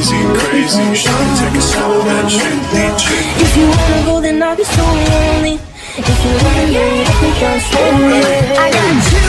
crazy, crazy. Shawty take it slow, then strictly, strictly. If you wanna go, then I'll be so lonely. If you wanna get it, I think I'm slowly. I got you.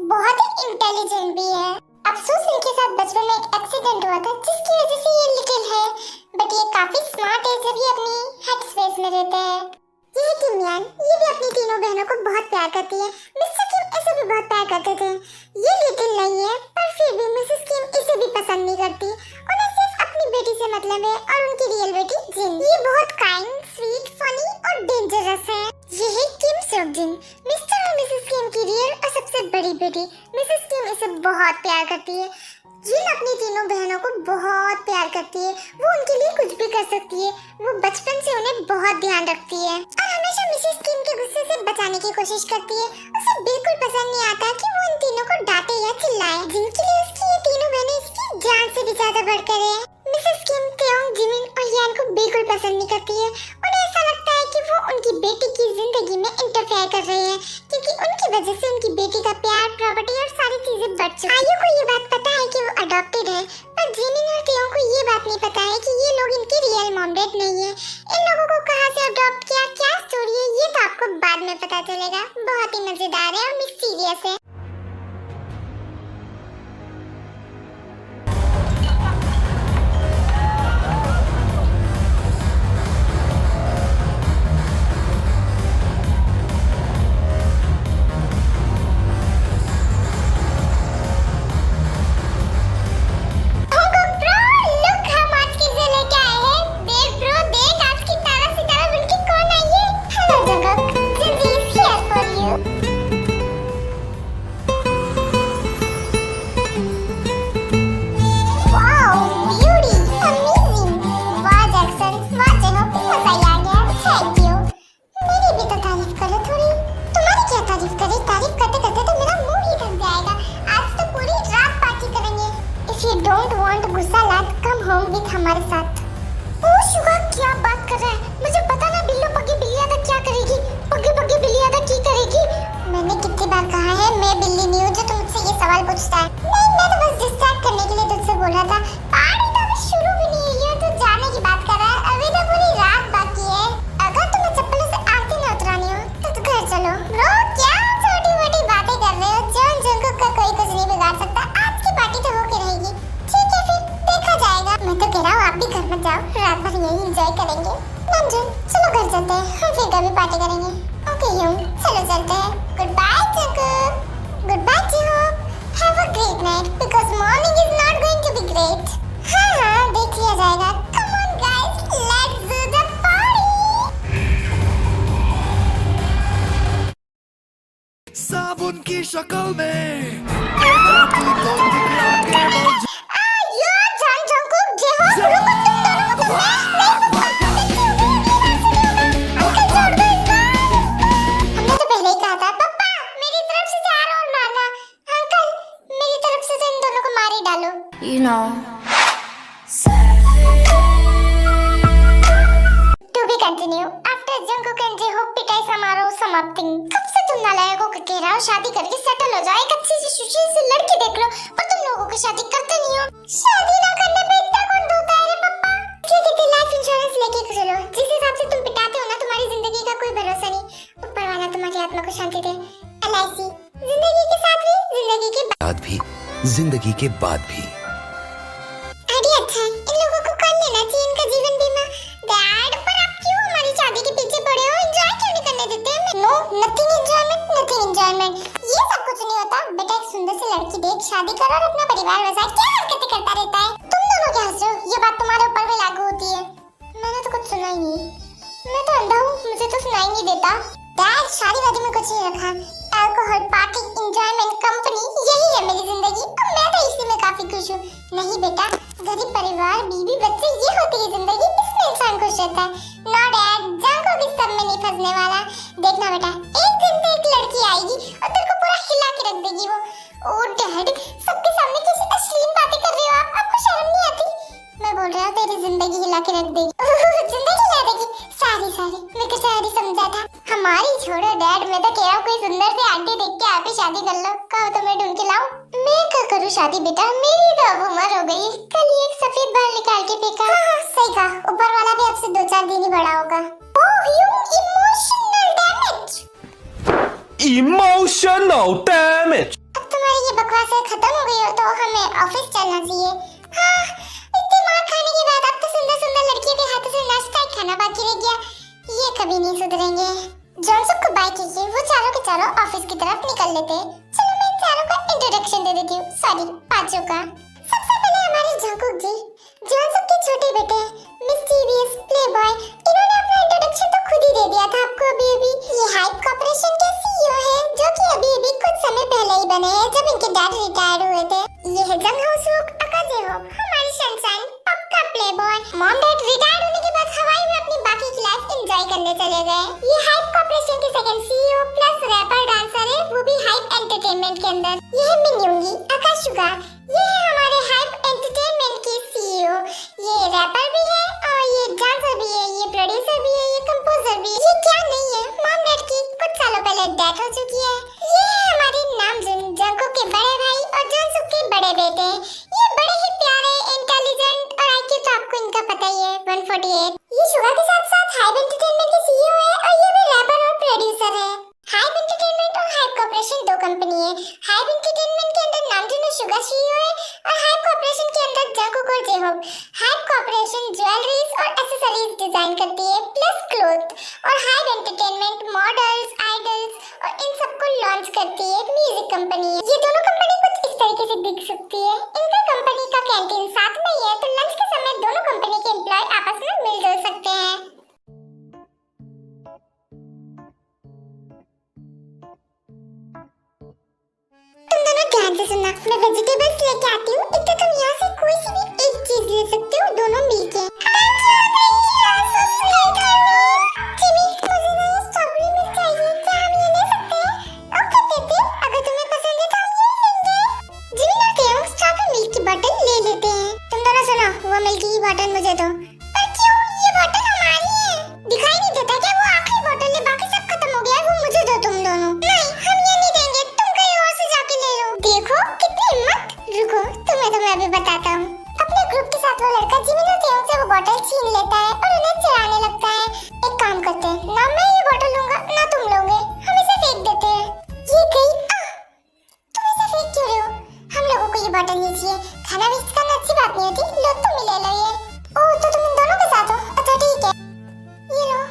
बहुत ही intelligent भी है। अफसोस इनके साथ बचपन में एक accident हुआ था जिसकी वजह से ये लिटिल है, बट ये काफी स्मार्ट है जब ये अपनी हेड स्पेस में रहते हैं। ये है किमयान, ये भी अपनी तीनों बहनों को बहुत प्यार करती है। मिस्टर किम इसे भी बहुत प्यार करते थे। ये लिटिल नहीं है पर फिर भी मिसेस किम इसे भी पसंद नहीं करती। उन्हें सिर्फ अपनी बेटी से मतलब है और उनकी रियल बेटी जिन। ये बहुत काइंड, स्वीट, फनी और डेंजरस है। ये है किम सोकजिन, मिस्टर और मिसेस किम की रियल और सबसे बड़ी बेटी। मिसेस किम इसे बहुत प्यार करती है। जिन अपनी तीनों बहनों को बहुत प्यार करती है। वो उनके लिए कुछ भी कर सकती है। वो बचपन से उन्हें बहुत ध्यान रखती है और हमेशा मिसेस किम के गुस्से से बचाने की कोशिश करती है। उसे बिल्कुल पसंद नहीं आता कि वो इन तीनों को डांटे या चिल्लाए, जिनके लिए उसकी ये तीनों बहनें इसकी जान से भी ज्यादा बढ़कर है। मिसेस किम तेओंग, जिमिन और यान को बिल्कुल पसंद नहीं करती है। उन्हें ऐसा लगता है कि वो उनकी बेटी की जिंदगी में इंटरफेयर कर रहे हैं, क्योंकि उनकी वजह से उनकी बेटी का प्यार, प्रॉपर्टी और सारी चीजें बढ़ चुकी है। आयु को ये बात पता है कि वो अडॉप्टेड है, पर जिमिन और तेओंग को ये बात नहीं पता है कि ये लोग इनके रियल मॉम डैड नहीं है। इन लोगों को कहाँ से अडॉप्ट किया, क्या स्टोरी है, ये तो आपको बाद में पता चलेगा। बहुत ही मजेदार है और मिस्टीरियस है। हमारे साथ। ओ शुगा, क्या बात कर रहा है? मुझे पता ना बिल्लो पग्गी बिल्लियादा क्या करेगी। पग्गी पग्गी बिल्लियादा की करेगी? मैंने कितनी बार कहा है मैं बिल्ली नहीं हूँ जो तुम मुझसे ये सवाल पूछता है। नहीं, मैं तो बस डिस्ट्रैक्ट करने के लिए तुझसे बोल रहा था। पार्टी तो अभी शुरू भी नहीं हुई है, तू जाने की बात कर रहा है। अभी तो पूरी रात बाकी है। अगर तुम्हें चप्पलों से आरती न उतरानी हो तो घर चलो। ब्रो, क्या छोटी मोटी बातें कर रहे हो? जॉन जंकुक का कोई कुछ नहीं बिगाड़ सकता। आज की पार्टी तो होके रहेगी। ठीक है, फिर देखा जाएगा। मैं तो कह रहा हूँ आप भी घर मत जाओ, रात भर यही एंजॉय करेंगे। नामजून, चलो घर चलते हैं, हम फिर कभी पार्टी करेंगे। ओके यूं, चलो चलते हैं। Good bye Jungkook, good bye J Hope. Have a great night because morning is not going to be great. हाँ, देख लिया जाएगा। Come on guys, let's do the party. साबुन की शक्ल में You know. To be continue. After Jungkook and J-Hope पिटाई समारोह समाप्ति। कब से तुम नालायकों को कह रहा हो शादी करके सेटल हो जाओ, एक अच्छी सी सुशील सी लड़की देख लो, पर तुम लोगों की शादी करते नहीं हो। शादी ना करने पे इतना कौन रोता है रे पप्पा? ठीक है, लाइफ इंश्योरेंस लेके चलो। जिस हिसाब से तुम पिटाते हो ना, तुम्हारी जिंदगी का कोई भरोसा नहीं। ऊपर वाला तुम्हारी आत्मा को शांति दे। LIC, जिंदगी के साथ भी, जिंदगी के बाद भी, जिंदगी के बाद भी। अच्छा है, इन लोगों को कर लेना चाहिए इनका जीवन बीमा। डैड, पर आप क्यों हमारी शादी के पीछे पड़े हो? एंजॉय क्यों नहीं करने देते हमें? No, nothing enjoyment, nothing enjoyment. ये सब कुछ नहीं होता। बेटा, एक सुंदर सी लड़की देख, शादी करो और अपना परिवार बसाओ। क्या हरकतें करता रहता है? तुम दोनों क्या हंस रहे हो? ये बात तुम्हारे ऊपर भी लागू होती है। मैंने कुछ सुना ही नहीं। मैं तो अंधा हूँ, मुझे तो सुनाई नहीं देता। डैड, शादी वादी में कुछ नहीं रखा। अल्कोहल, पार्टी, एंजॉयमेंट, कंपनी, यही है मेरी जिंदगी और मैं तो इसी में काफी खुश हूँ। नहीं बेटा, गरीब परिवार, बीवी, बच्चे, ये होती है जिंदगी, इसमें इंसान खुश रहता है। नो डैड, जांको की सब में नहीं फंसने वाला। देखना बेटा, एक दिन तो एक लड़की आएगी और तेरे को पूरा हिला के रख देगी वो। ओ डैड, सबके सामने कैसी अश्लील बातें कर रहे हो आप? आपको शर्म नहीं आती? मैं बोल रहा हूँ तेरी जिंदगी हिला के रख देगी। जिंदगी हिला देगी? सारी मेरे को सारी समझा था। हमारी छोड़ो डैड, मैं तो कह रहा हूँ कोई सुंदर सी आंटी देख के आप ही शादी कर लो। कहो तो मैं ढूंढ के लाऊं? मैं क्या करूँ शादी बेटा, मेरी तो अब उम्र हो गई। कल ही एक सफेद बाल निकाल के फेंका। हाँ, सही कहा, ऊपर वाला भी आपसे 2-4 दिन ही बड़ा होगा। Oh you emotional damage. Emotional damage. अब तुम्हारी ये बकवास खत्म हो गई हो तो हमें ऑफिस चलना चाहिए। हाँ, इतने मार खाने के बाद अब तो सुंदर सुंदर लड़कियों के हाथों से नाश्ता ही खाना बाकी रह गया। ये कभी नहीं सुधरेंगे। जॉनसन को बाय कीजिए, वो चारों के चारों ऑफिस की तरफ निकल लेते हैं। चलो मैं इन चारों का इंट्रोडक्शन दे देती हूँ, सॉरी 5 का। सबसे पहले हमारे जॉनकुक जी, जॉनसन के छोटे बेटे, मिस्टीरियस प्लेबॉय। इन्होंने अपना इंट्रोडक्शन तो खुद ही दे दिया था आपको अभी। ये हाइप कॉर्पोरेशन के सीईओ है, जो कि अभी कुछ समय पहले ही बने हैं, जब इनके डैड रिटायर हुए थे। ये है जंग हाउसुक अकाजेहो, हमारी सनशाइन, पक्का प्लेबॉय। मॉम डैड रिटायर होने के बाद हवाई में अपनी बाकी की लाइफ एंजॉय करने चले गए। ये हाइप कॉर्पोरेशन के second CEO plus rapper dancer है, वो भी हाइप एंटरटेनमेंट के अंदर। ये है मिन्यूंगी अकाशुगा, ये है हमारे हाइप एंटरटेनमेंट के सीईओ। ये रैपर भी है और ये डांसर भी है, ये प्रोड्यूसर भी है, ये कंपोजर भी है। ये क्या नहीं है, मॉम डैड की कुछ सालों पहले डेथ हो चुकी है। ये है हमारे नामजिन, जंगकुक के बड़े भाई और जॉनसुक के बड़े बेटे। ये बड़े ही प्यारे, इंटेलिजेंट और आईक्यू तो आपको इनका पता ही है 148। ये शुगा के साथ साथ हाइप एंटरटेनमेंट के सीईओ है और ये भी रैपर और प्रोड्यूसर है। हाइप एंटरटेनमेंट और हाइप कॉर्पोरेशन 2 कंपनी है। हाइप एंटरटेनमेंट के अंदर नामजिन और शुगा सीईओ है और हाइप कॉर्पोरेशन के अंदर जंगकुक और जेहोब। हाइप कॉर्पोरेशन ज्वेलरीज और एक्सेसरीज डिजाइन करती है प्लस क्लोथ, और हाइप एंटरटेनमेंट मॉडल्स, आइडल्स और इन सबको लॉन्च करती है म्यूजिक कंपनी है। ये दोनों कंपनी कुछ इस तरीके से दिख सकती है। इनका कंपनी का कैंटीन साथ में ही है, तो लंच के समय दोनों कंपनी के एम्प्लॉय आपस में मिलजुल सकते हैं। तुम दोनों ध्यान से सुनना, मैं वेजिटेबल्स लेके आती हूँ, इतना तुम यहाँ से कोई सी भी एक चीज ले सकते हो, दोनों मिलके। जिमी, मुझे ना ये स्ट्रॉबेरी मिल्क चाहिए, क्या हम ये ले सकते हैं? ओके बेबी, अगर तुम्हें पसंद है तो हम ये लेंगे। जिमी और तेयोंग स्ट्रॉबेरी मिल्क की बोतल ले लेते हैं। तुम दोनों सुनो, वो मिल्क की बोतल मुझे दो। पर क्यों? ये बोतल हमारी है। दिखाई नहीं देता क्या वो आखिरी बोतल है? बाकी सब खत्म हो गया है, वो मुझे दो तुम दोनों। नहीं, हम ये नहीं देंगे, तुम कहीं और से जाके ले लो। देखो कितनी हिम्मत। रुको, तुम्हें तो मैं अभी बताता हूँ। अपने ग्रुप के साथ वो लड़का जिमी और तेयोंग से वो बोतल छीन लेता है और उन्हें चुराने लगता है। एक काम करते हैं, ना मैं ये बोतल लूंगा ना तुम लोगे, हम इसे फेंक देते हैं। ये गई। तुम इसे फेंक क्यों रहे हो? हम लोगों को ये बोतल नहीं चाहिए, खाना वेस्ट करना अच्छी बात नहीं होती। लो तुम ही ले लो ये। ओह, तो तुम इन दोनों के साथ हो? अच्छा ठीक है, ये लो।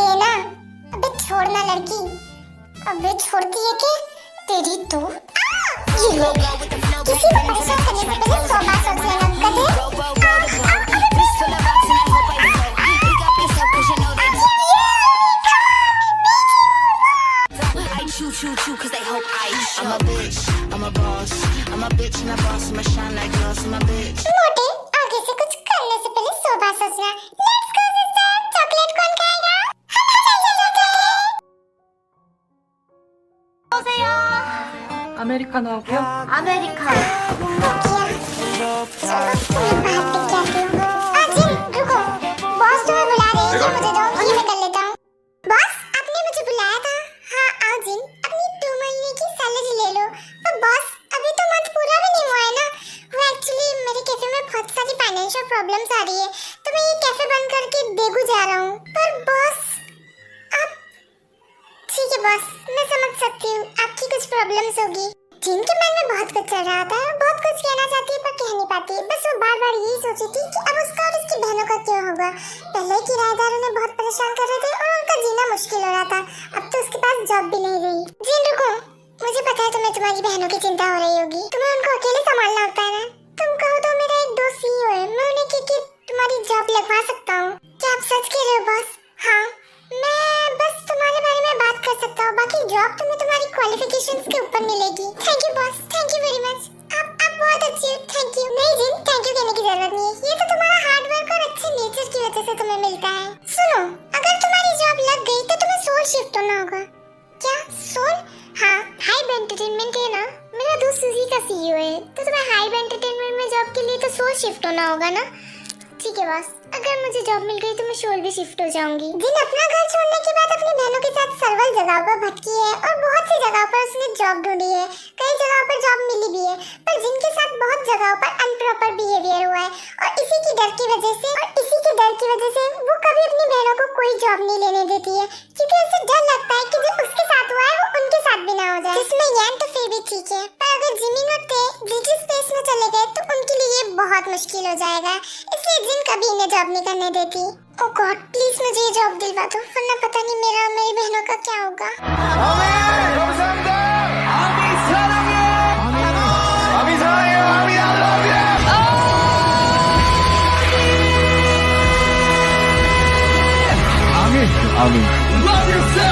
देना। अबे छोड़ना लड़की। अबे छोड़ती है क्या? तेरी तो ये लो। किसी को परेशान करने से पहले 100 बार सोच लेना, गधे। Choo cause they hope I show. I'm a bitch, I'm a boss, I'm a bitch and a boss, I'm a shine like glass, I'm a bitch. मोटे, आगे से कुछ करने से पहले 100 बार सोचना। Let's go sister, चॉकलेट कौन खाएगा? 아메리카노 하고요. अमेरिकानो। चलो तुम्हें बाहर तक जाती हूँ। जिन, रुको, बॉस तुम्हें बुला रही है, मुझे दो, ये मैं कर लेता हूँ। बॉस, आपने मुझे बुलाया था। हाँ आओ जिन, अपनी 2 महीने की सैलरी ले लो। पर बॉस, अभी तो मंथ पूरा भी नहीं हुआ है ना। वो एक्चुअली मेरे कैफे में बहुत सारी फाइनेंशियल प्रॉब्लम्स आ रही है, तो मैं ये कैफे बंद करके देगू जा रहा हूँ। पर बॉस, आप ठीक है बॉस, मैं समझ सकती हूँ आपकी कुछ प्रॉब्लम्स होगी। जिनके मन में बहुत कुछ चल रहा था, बहुत कुछ कहना चाहती है पर कह नहीं पाती। बस वो बार बार यही सोची थी कि अब उसका और उसकी बहनों का क्या होगा। पहले किराएदार उन्हें बहुत परेशान कर रहे थे और उनका जीना मुश्किल हो रहा था। अब तो उसके पास जॉब भी नहीं रही। जिन रुको, मुझे पता है तुम्हें तुम्हारी बहनों की चिंता हो रही होगी। तुम्हें उनको अकेले संभालना होता है ना। तुम कहो तो मेरा एक दोस्त सीईओ है, मैं उन्हें कि तुम्हारी जॉब लगवा सकता हूँ। तो तुम्हें हाइब एंटरटेनमेंट में जॉब के लिए तो सोल शिफ्ट होना होगा ना। ठीक है बॉस, अगर मुझे जॉब मिल गई तो मैं शोल भी शिफ्ट हो जाऊंगी। जिन अपना घर छोड़ने के बाद अपनी बहनों के साथ सर्वल जगह पर भटकी है और बहुत सी जगह पर उसने जॉब ढूंढी है, कई जगह पर जॉब मिली भी है, पर जिनके साथ बहुत जगह पर अनप्रॉपर बिहेवियर हुआ है और इसी के डर की वजह से वो कभी अपनी बहनों को कोई जॉब नहीं लेने देती है, क्योंकि उसे डर लगता है कि जो उसके साथ हुआ है वो उनके साथ भी ना हो जाए। इसमें यान तो फिर भी ठीक है, पर अगर जिमिन और ते डिजिटल स्पेस में चले गए तो उनके लिए ये बहुत मुश्किल हो जाएगा, इसलिए जिन कभी इन्हें जॉब नहीं करने देती। ओह गॉड, प्लीज मुझे ये जॉब दिलवा दो, वरना पता नहीं मेरा और मेरी बहनों का क्या होगा। Love yourself.